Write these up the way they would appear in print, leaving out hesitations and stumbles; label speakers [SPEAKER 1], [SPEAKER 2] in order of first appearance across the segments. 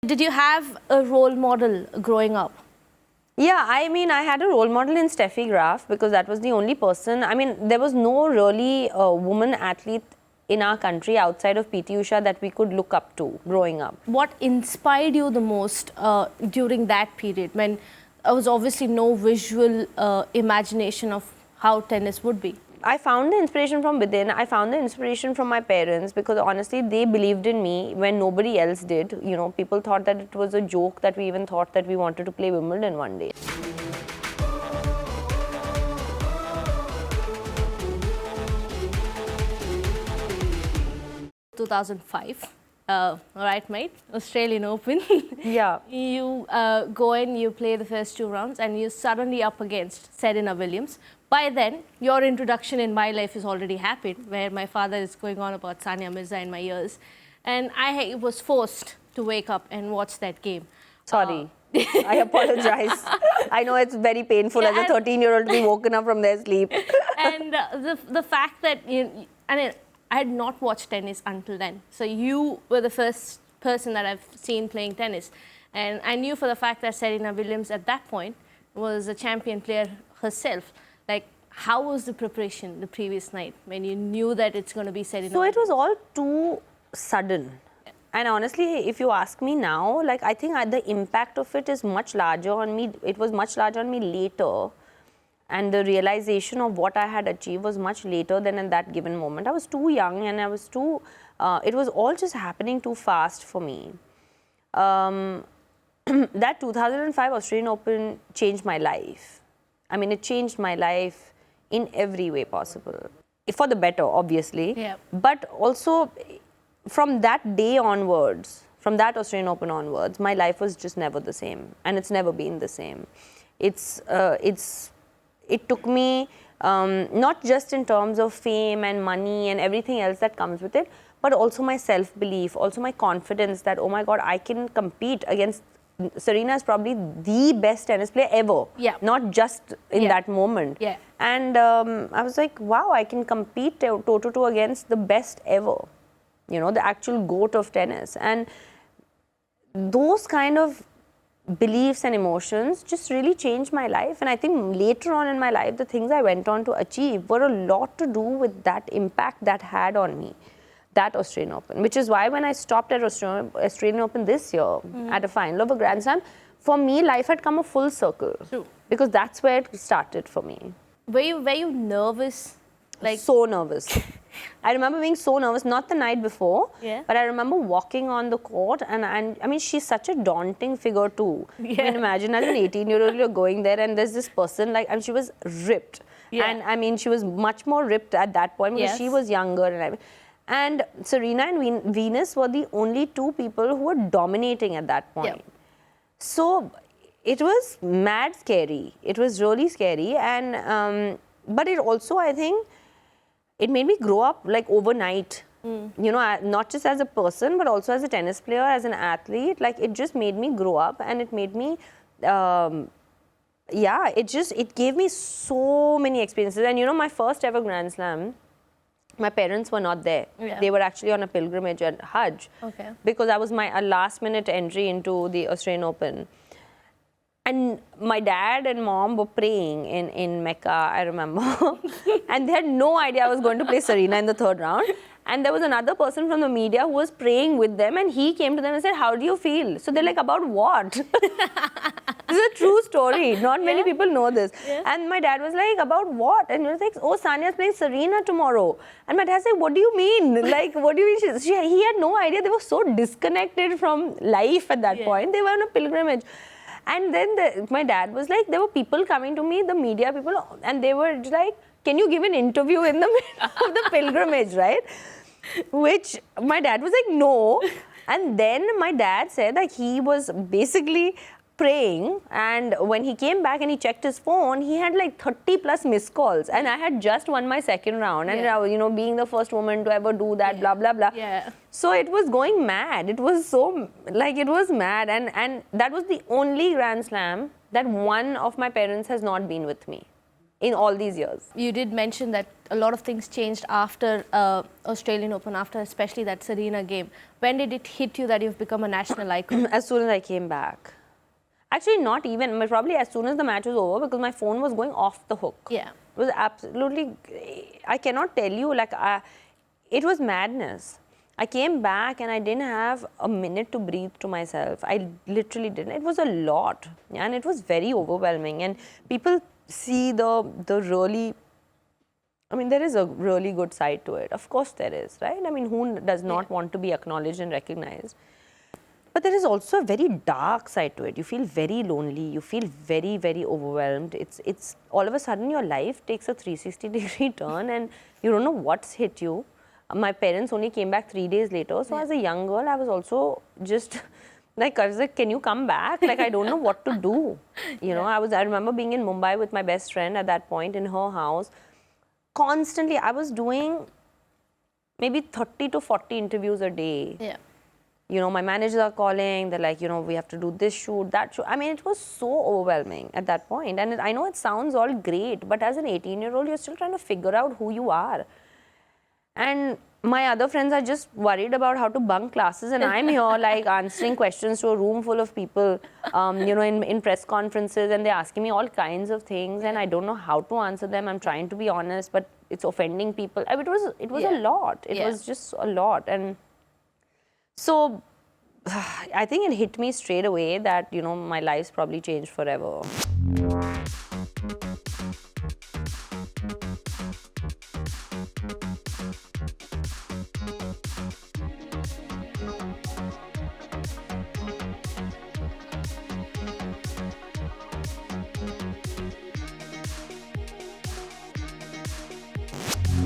[SPEAKER 1] Did you have a role model growing up?
[SPEAKER 2] Yeah, I mean, I had a role model in Steffi Graf because that was the only person. I mean, there was no really woman athlete in our country outside of PT Usha that we could look up to growing up.
[SPEAKER 1] What inspired you the most during that period when there was obviously no visual imagination of how tennis would be?
[SPEAKER 2] I found the inspiration from within. I found the inspiration from my parents because honestly, they believed in me when nobody else did. You know, people thought that it was a joke that we even thought that we wanted to play Wimbledon one day.
[SPEAKER 1] In 2005, all right, mate, Australian Open.
[SPEAKER 2] Yeah.
[SPEAKER 1] You go in, you play the first 2 rounds, and you're suddenly up against Serena Williams. By then, your introduction in my life has already happened, where my father is going on about Sania Mirza in my ears. And I was forced to wake up and watch that game.
[SPEAKER 2] Sorry. I apologize. I know it's very painful as a 13-year-old to be woken up from their sleep.
[SPEAKER 1] And the fact that, I had not watched tennis until then. So you were the first person that I've seen playing tennis. And I knew for the fact that Serena Williams at that point was a champion player herself. Like, how was the preparation the previous night when you knew that it's going to be Serena?
[SPEAKER 2] So it was all too sudden. And honestly, if you ask me now, like, I think the impact of it is much larger on me. It was much larger on me later. And the realization of what I had achieved was much later than in that given moment. I was too young and I was too, it was all just happening too fast for me. That 2005 Australian Open changed my life. I mean, it changed my life in every way possible. For the better, obviously.
[SPEAKER 1] Yeah. But
[SPEAKER 2] also, from that day onwards, from that Australian Open onwards, my life was just never the same. And it's never been the same. It took me, not just in terms of fame and money and everything else that comes with it, but also my self-belief, also my confidence that, oh my God, I can compete against Serena is probably the best tennis player ever.
[SPEAKER 1] Yeah.
[SPEAKER 2] Not just in that moment.
[SPEAKER 1] Yeah.
[SPEAKER 2] And I was like, wow, I can compete toe-to-toe against the best ever. You know, the actual GOAT of tennis. And those kind of beliefs and emotions just really changed my life. And I think later on in my life, the things I went on to achieve were a lot to do with that impact that had on me. That Australian Open, which is why when I stopped at Australian Open this year at a final of a Grand Slam, for me, life had come a full circle.
[SPEAKER 1] True.
[SPEAKER 2] Because that's where it started for me.
[SPEAKER 1] Were you nervous? Like,
[SPEAKER 2] so nervous. I remember being so nervous, not the night before, but I remember walking on the court and I mean, she's such a daunting figure too. I mean, imagine as an 18-year-old, you're going there and there's this person, like, and she was ripped. And I mean, she was much more ripped at that point because she was younger. And Serena and Venus were the only 2 people who were dominating at that point. So it was mad scary. It was really scary. And but it also, I think, it made me grow up like overnight. You know, not just as a person, but also as a tennis player, as an athlete. Like, it just made me grow up and it made me, it gave me so many experiences. And you know, my first ever Grand Slam, my parents were not there. They were actually on a pilgrimage at Hajj. Because that was my last minute entry into the Australian Open. And my dad and mom were praying in Mecca, I remember. And they had no idea I was going to play Serena in the 3rd round. And there was another person from the media who was praying with them and he came to them and said, how do you feel? So they're like, about what? This is a true story. Not many people know this. And my dad was like, about what? And he was like, oh, Sania's playing Serena tomorrow. And my dad said, what do you mean? Like, what do you mean? He had no idea. They were so disconnected from life at that point. They were on a pilgrimage. And then my dad was like, there were people coming to me, the media people, and they were like, can you give an interview in the middle of the pilgrimage, right? Which my dad was like, no. And then my dad said that he was basically praying, and when he came back and he checked his phone, he had like 30 plus missed calls, and I had just won my 2nd round, and you know, being the first woman to ever do that, blah blah blah. So it was going mad. It was so, like, it was mad, and that was the only Grand Slam that one of my parents has not been with me in all these years.
[SPEAKER 1] You did mention that a lot of things changed after Australian Open, after especially that Serena game. When did it hit you that you've become a national icon?
[SPEAKER 2] As soon as I came back. Actually, not even. Probably as soon as the match was over, because my phone was going off the hook.
[SPEAKER 1] Yeah.
[SPEAKER 2] It was absolutely, I cannot tell you, like, it was madness. I came back and I didn't have a minute to breathe to myself. I literally didn't. It was a lot, and it was very overwhelming. And people see the really, I mean, there is a really good side to it. Of course there is, right? I mean, who does not want to be acknowledged and recognized? But there is also a very dark side to it. You feel very lonely. You feel very, very overwhelmed. It's all of a sudden your life takes a 360-degree turn and you don't know what's hit you. My parents only came back 3 days later. So as a young girl, I was also just like, I was like, can you come back? Like, I don't know what to do. You know, I remember being in Mumbai with my best friend at that point in her house. Constantly, I was doing maybe 30 to 40 interviews a day.
[SPEAKER 1] Yeah.
[SPEAKER 2] You know, my managers are calling, they're like, you know, we have to do this shoot, that shoot. I mean, it was so overwhelming at that point. And I know it sounds all great, but as an 18-year-old, you're still trying to figure out who you are. And my other friends are just worried about how to bunk classes, and I'm here like answering questions to a room full of people, you know, in press conferences, and they're asking me all kinds of things, and I don't know how to answer them. I'm trying to be honest, but it's offending people. I mean, it was a lot. It was just a lot. And so I think it hit me straight away that, you know, my life's probably changed forever.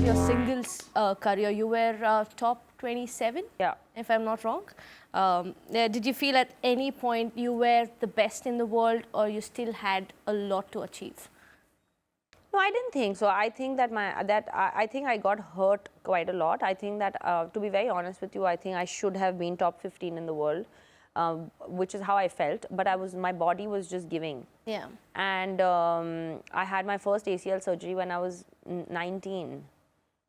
[SPEAKER 1] Your singles career, you were top 27, if I'm not wrong. Did you feel at any point you were the best in the world, or you still had a lot to achieve?
[SPEAKER 2] No, I didn't think so. I think that I think I got hurt quite a lot. I think that, to be very honest with you, I think I should have been top 15 in the world, which is how I felt. But my body was just giving.
[SPEAKER 1] Yeah.
[SPEAKER 2] And I had my first ACL surgery when I was 19.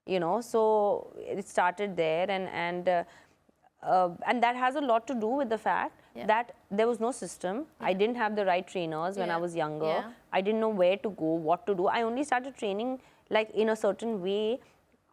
[SPEAKER 2] You know, so it started there, and that has a lot to do with the fact that there was no system. I didn't have the right trainers when I was younger. I didn't know where to go, what to do. I only started training like in a certain way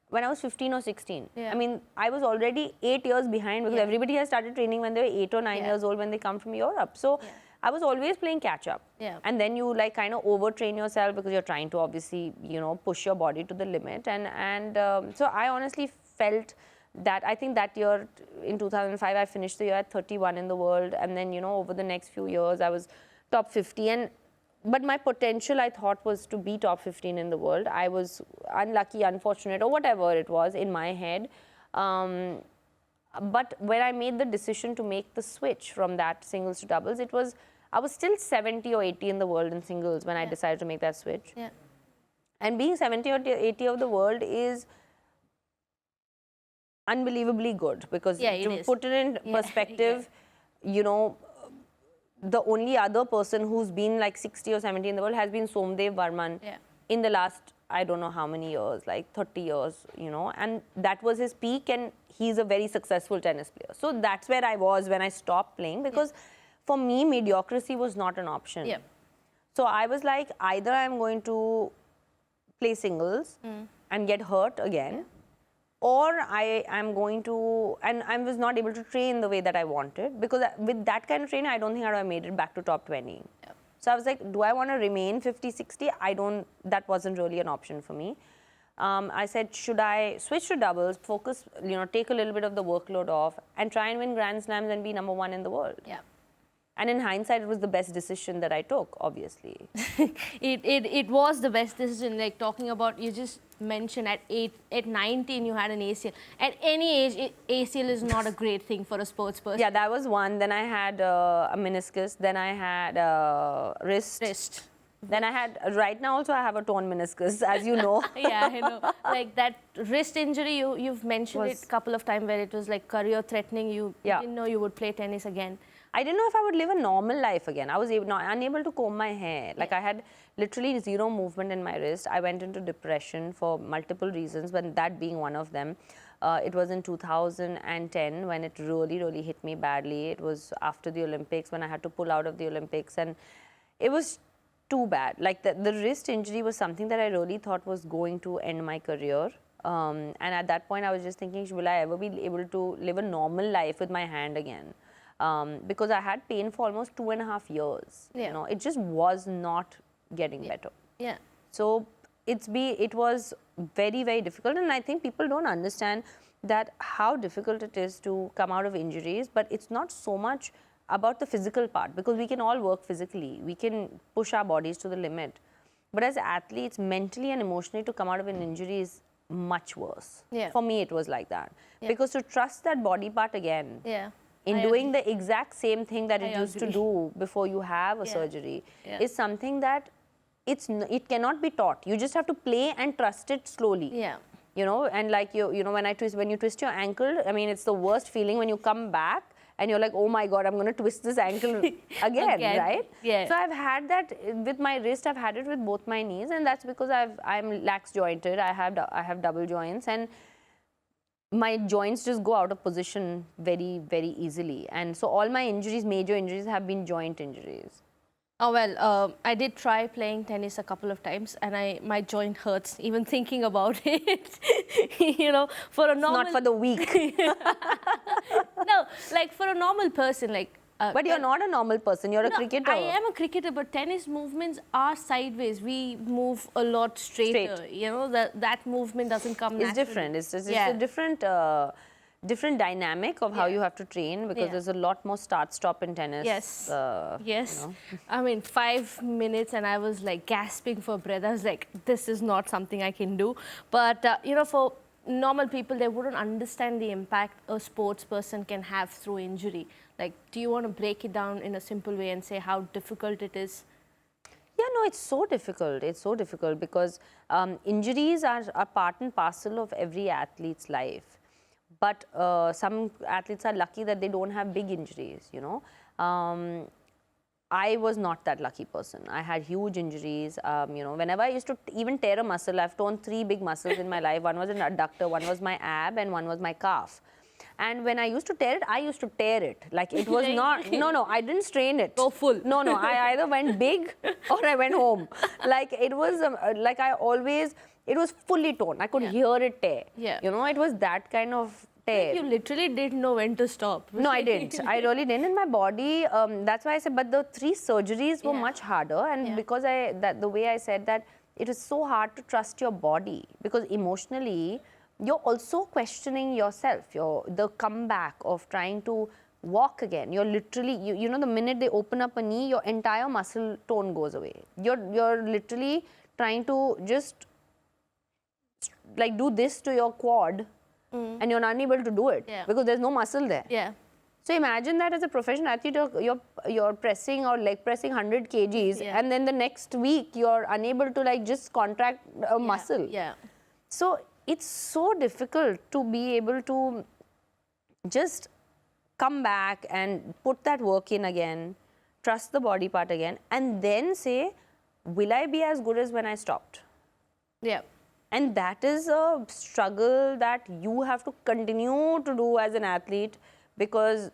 [SPEAKER 2] when I was 15 or 16. I mean, I was already 8 years behind, because everybody has started training when they were 8 or 9 years old when they come from Europe. So I was always playing catch up. And then you like kind of overtrain yourself, because you're trying to obviously, you know, push your body to the limit. And so I honestly felt that, I think that year in 2005, I finished the year at 31 in the world. And then, you know, over the next few years, I was top 50. But my potential, I thought, was to be top 15 in the world. I was unlucky, unfortunate, or whatever it was in my head. But when I made the decision to make the switch from that singles to doubles, I was still 70 or 80 in the world in singles when I decided to make that switch. And being 70 or 80 of the world is unbelievably good, because to put it in perspective, you know, the only other person who's been like 60 or 70 in the world has been Somdev Varman in the last, I don't know how many years, like 30 years, you know, and that was his peak, and he's a very successful tennis player. So that's where I was when I stopped playing, because for me, mediocrity was not an option. So I was like, either I'm going to play singles and get hurt again, or I am going to, and I was not able to train the way that I wanted, because with that kind of training, I don't think I would have made it back to top 20. So I was like, do I want to remain 50, 60? That wasn't really an option for me. I said, should I switch to doubles, focus, you know, take a little bit of the workload off, and try and win Grand Slams and be #1 in the world? And in hindsight, it was the best decision that I took, obviously.
[SPEAKER 1] It was the best decision. Like, talking about, you just mentioned at 19 you had an ACL. At any age, ACL is not a great thing for a sports person.
[SPEAKER 2] Yeah, that was one. Then I had a meniscus. Then I had wrist. Then I had, right now also I have a torn meniscus, as you know.
[SPEAKER 1] Yeah, I know. Like that wrist injury, you've mentioned it a couple of times where it was like career threatening. You didn't know you would play tennis again.
[SPEAKER 2] I didn't know if I would live a normal life again. I was unable to comb my hair. Like I had literally zero movement in my wrist. I went into depression for multiple reasons, but that being one of them. It was in 2010 when it really, really hit me badly. It was after the Olympics when I had to pull out of the Olympics, and it was too bad. Like the wrist injury was something that I really thought was going to end my career. And at that point, I was just thinking, will I ever be able to live a normal life with my hand again? Because I had pain for almost 2.5 years. You know, it just was not getting better.
[SPEAKER 1] Yeah.
[SPEAKER 2] So it was very, very difficult, and I think people don't understand that how difficult it is to come out of injuries. But it's not so much about the physical part, because we can all work physically, we can push our bodies to the limit. But as athletes, mentally and emotionally, to come out of an injury is much worse. For me, it was like that. Because to trust that body part again, in doing the exact same thing that it used to do before you have a surgery, is something that it cannot be taught. You just have to play and trust it slowly. You know, and like you know, when you twist your ankle, I mean, it's the worst feeling when you come back and you're like, oh my God, I'm going to twist this ankle again, right? So I've had that with my wrist. I've had it with both my knees, and that's because I'm lax jointed. I have double joints, and my joints just go out of position very, very easily. And so all my injuries, major injuries, have been joint injuries.
[SPEAKER 1] Oh, well, I did try playing tennis a couple of times, and my joint hurts even thinking about it. You know, for a normal...
[SPEAKER 2] It's not for the weak.
[SPEAKER 1] No, like for a normal person, like...
[SPEAKER 2] but you're not a normal person, you're a cricketer.
[SPEAKER 1] I am a cricketer, but tennis movements are sideways. We move a lot straighter. You know, that movement doesn't come naturally.
[SPEAKER 2] It's different. It's a different... different dynamic of how you have to train, because there's a lot more start-stop in tennis.
[SPEAKER 1] Yes.
[SPEAKER 2] You know.
[SPEAKER 1] I mean, 5 minutes and I was like gasping for breath. I was like, this is not something I can do. But, you know, for normal people, they wouldn't understand the impact a sports person can have through injury. Like, do you want to break it down in a simple way and say how difficult it is?
[SPEAKER 2] Yeah, no, it's so difficult. It's so difficult because injuries are part and parcel of every athlete's life. But some athletes are lucky that they don't have big injuries, you know. I was not that lucky person. I had huge injuries. You know, whenever I used to even tear a muscle, I've torn 3 big muscles in my life. One was an adductor, one was my ab, and one was my calf. And when I used to tear it, I used to tear it. Like it was not, no, I didn't strain it.
[SPEAKER 1] Go full.
[SPEAKER 2] No, I either went big or I went home. Like it was, like I always, it was fully torn. I could hear it tear. You know, it was that kind of tear.
[SPEAKER 1] You literally didn't know when to stop.
[SPEAKER 2] No, I didn't. I really didn't. In my body, that's why I said, but the 3 surgeries were much harder. And because the way I said that, it is so hard to trust your body, because emotionally, you're also questioning yourself, the comeback of trying to walk again. You're literally, you know, the minute they open up a knee, your entire muscle tone goes away. You're literally trying to just like do this to your quad, and you're not able to do it because there's no muscle there. So imagine that as a professional athlete, you're pressing or leg pressing 100 kgs, and then the next week you're unable to like just contract a muscle. So it's so difficult to be able to just come back and put that work in again, trust the body part again, and then say, will I be as good as when I stopped? And that is a struggle that you have to continue to do as an athlete, because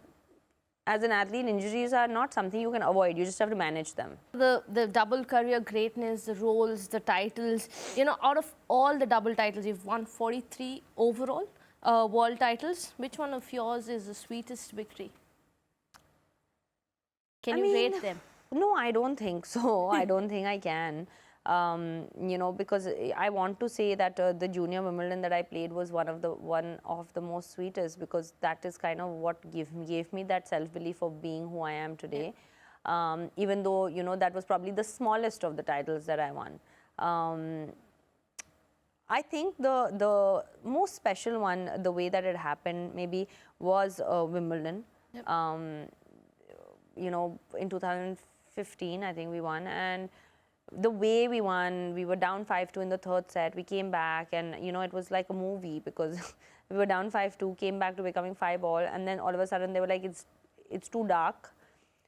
[SPEAKER 2] as an athlete, injuries are not something you can avoid. You just have to manage them.
[SPEAKER 1] The double career greatness, the roles, the titles, you know, out of all the double titles, you've won 43 overall world titles. Which one of yours is the sweetest victory? Can you rate them?
[SPEAKER 2] No, I don't think so. I don't think I can. You know, because I want to say that the junior Wimbledon that I played was one of the most sweetest, because that is kind of what gave me that self-belief of being who I am today. Even though, you know, that was probably the smallest of the titles that I won. I think the most special one, the way that it happened maybe, was Wimbledon. You know, in 2015, I think we won, and the way we won, we were down 5-2 in the third set. We came back, and it was like a movie because we were down 5-2, came back to becoming 5-all, and then all of a sudden they were like, it's too dark,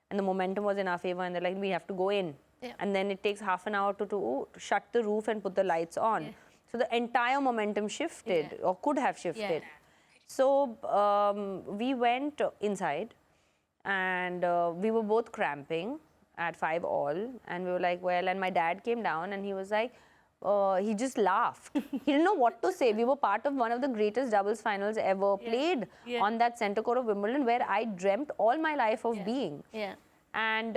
[SPEAKER 2] and the momentum was in our favor, and they're like, we have to go in.
[SPEAKER 1] Yeah.
[SPEAKER 2] And then it takes half an hour to shut the roof and put the lights on. Yeah. So the entire momentum shifted, or could have shifted. Yeah. So we went inside, and we were both cramping at 5-all, and we were like, well, and my dad came down, and he was like, he just laughed. He didn't know what to say. We were part of one of the greatest doubles finals ever played on that center court of Wimbledon, where I dreamt all my life of being. Yeah. And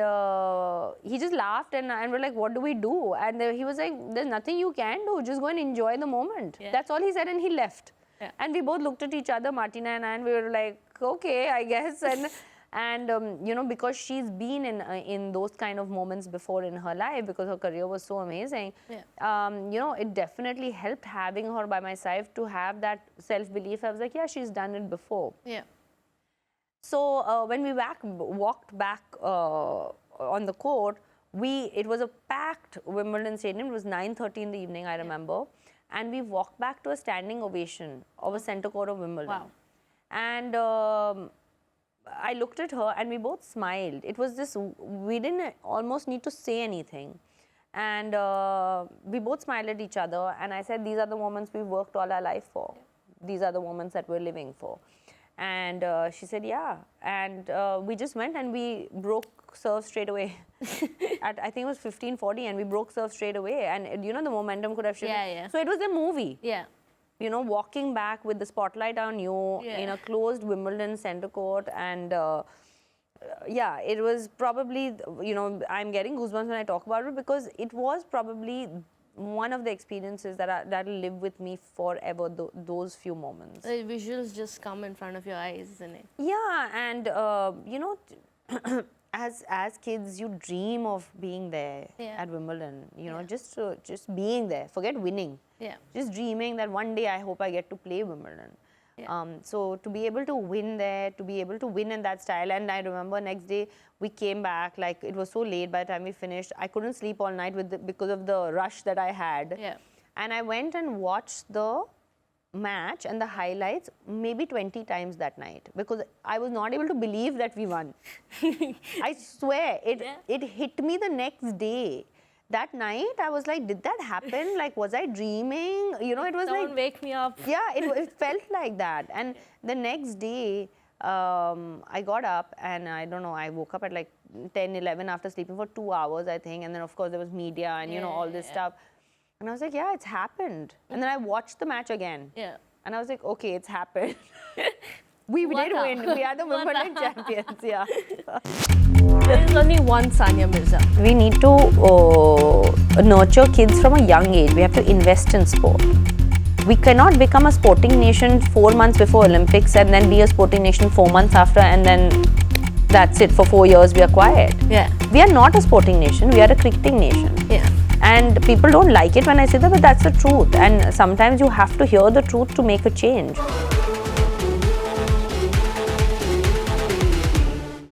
[SPEAKER 2] he just laughed, and we're like, what do we do? And he was like, there's nothing you can do. Just go and enjoy the moment. Yeah. That's all he said, and he left. Yeah. And we both looked at each other, Martina and I, and we were like, okay, I guess. And because she's been in those kind of moments before in her life, because her career was so amazing, it definitely helped having her by my side to have that self-belief. I was like, yeah, she's done it before. Yeah. So when we walked back on the court, it was a packed Wimbledon stadium. It was 9:30 in the evening, I remember. And we walked back to a standing ovation of a center court of Wimbledon. Wow. And I looked at her, and we both smiled. It was this, we didn't almost need to say anything. And we both smiled at each other. And I said, these are the moments we've worked all our life for. These are the moments that we're living for. And she said, yeah. And we just went, and we broke serve straight away. I think it was 15-40, and we broke serve straight away. And the momentum could have shifted. Yeah, yeah. So it was a movie. Yeah. Walking back with the spotlight on you in a closed Wimbledon center court. And it was probably, I'm getting goosebumps when I talk about it, because it was probably one of the experiences that'll live with me forever, those few moments.
[SPEAKER 1] The visuals just come in front of your eyes, isn't it?
[SPEAKER 2] Yeah, and as kids, you dream of being there at Wimbledon, just being there, forget winning. Yeah. Just dreaming that one day I hope I get to play Wimbledon. Yeah. So to be able to win there, to be able to win in that style, and I remember next day we came back, like it was so late by the time we finished. I couldn't sleep all night because of the rush that I had. Yeah. And I went and watched the match and the highlights maybe 20 times that night, because I was not able to believe that we won. I swear, it hit me the next day. That night, I was like, did that happen? Like, was I dreaming? It was
[SPEAKER 1] Someone wake me up.
[SPEAKER 2] Yeah, it felt like that. And the next day, I got up, and I don't know, I woke up at like 10, 11 after sleeping for 2 hours, I think. And then, of course, there was media and, all this stuff. And I was like, yeah, it's happened. And then I watched the match again. Yeah. And I was like, okay, it's happened. We did win. We are the Wimbledon champions. Yeah.
[SPEAKER 1] There is only one Sania Mirza.
[SPEAKER 2] We need to nurture kids from a young age. We have to invest in sport. We cannot become a sporting nation 4 months before Olympics and then be a sporting nation 4 months after, and then that's it. For 4 years, we are quiet. Yeah. We are not a sporting nation. We are a cricketing nation. Yeah. And people don't like it when I say that, but that's the truth. And sometimes you have to hear the truth to make a change.